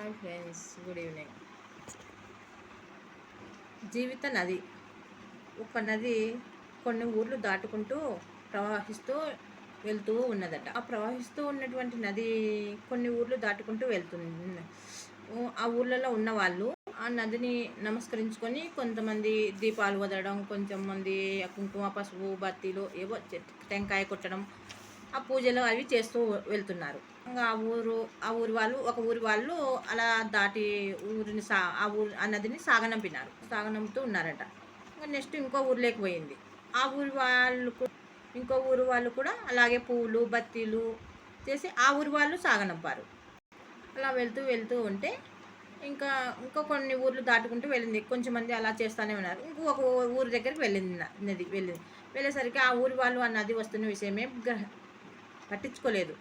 Hi friends, good evening. జీవిత నది. ఒక నది కొన్ని ఊర్లు దాటుకుంటూ ప్రవహిస్తూ వెళ్తూ ఉన్నదట. ఆ ప్రవహిస్తూ ఉన్నటువంటి నది కొన్ని ఊర్లు దాటుకుంటూ వెళ్తుంది. ఆ ఊర్లలో ఉన్న వాళ్ళు ఆ నదిని నమస్కరించుకొని కొంతమంది దీపాలు వదలడం, కొంతమంది కుంకుమ, పసుపు, బత్తీలు ఏవో టెంకాయ కొట్టడం, ఆ పూజలు అవి చేస్తూ వెళ్తున్నారు. ఇంకా ఆ ఊరి వాళ్ళు ఒక ఊరి వాళ్ళు అలా దాటి ఊరిని ఆ నదిని సాగనంపుతూ ఉన్నారట. ఇంకా నెక్స్ట్ ఇంకో ఊర్లోకి పోయింది. ఆ ఊరి వాళ్ళు ఇంకో ఊరి వాళ్ళు కూడా అలాగే పువ్వులు, బత్తీలు చేసి ఆ ఊరి వాళ్ళు సాగనంపారు. అలా వెళ్తూ ఉంటే ఇంకా కొన్ని ఊర్లు దాటుకుంటూ వెళ్ళింది. కొంచెం మంది అలా చేస్తూనే ఉన్నారు. ఇంకొక ఊరి దగ్గరికి వెళ్ళింది. వెళ్ళేసరికి ఆ ఊరి వాళ్ళు ఆ నది వస్తున్న విషయమే పట్టించుకోలేదు.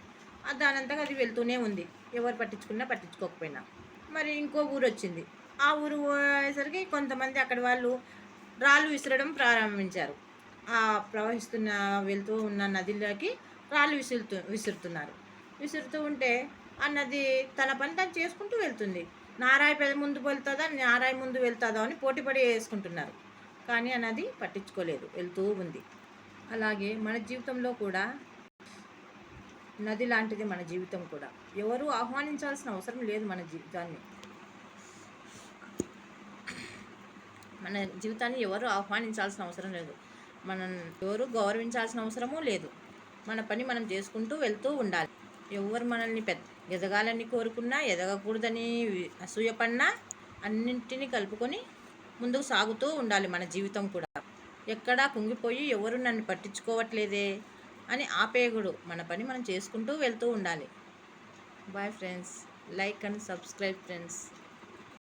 దానంతగా అది వెళ్తూనే ఉంది, ఎవరు పట్టించుకోకపోయినా. మరి ఇంకో ఊరు వచ్చింది. ఆ ఊరు పోయేసరికి కొంతమంది అక్కడి వాళ్ళు రాళ్ళు విసరడం ప్రారంభించారు. ఆ వెళ్తూ ఉన్న నదిలోకి రాళ్ళు విసురుతూ ఉంటే ఆ నది తన పని తను చేసుకుంటూ వెళ్తుంది. నారాయి ముందు వెళ్తుందా అని పోటీపడి వేసుకుంటున్నారు. కానీ ఆ నది పట్టించుకోలేదు, వెళ్తూ ఉంది. అలాగే మన జీవితంలో కూడా నది లాంటిది మన జీవితం కూడా. ఎవరు ఆహ్వానించాల్సిన అవసరం లేదు మన జీవితాన్ని ఎవరు ఆహ్వానించాల్సిన అవసరం లేదు. మనం ఎవరు గౌరవించాల్సిన అవసరమూ లేదు. మన పని మనం చేసుకుంటూ వెళ్తూ ఉండాలి. ఎవరు మనల్ని ఎదగాలని కోరుకున్నా, ఎదగకూడదని అసూయపడినా అన్నింటినీ కలుపుకొని ముందుకు సాగుతూ ఉండాలి మన జీవితం కూడా. ఎక్కడా కుంగిపోయి ఎవరు నన్ను పట్టించుకోవట్లేదే అని ఆపేయకూడదు. మన పని మనం చేసుకుంటూ వెళ్తూ ఉండాలి. Bye friends, like and subscribe friends.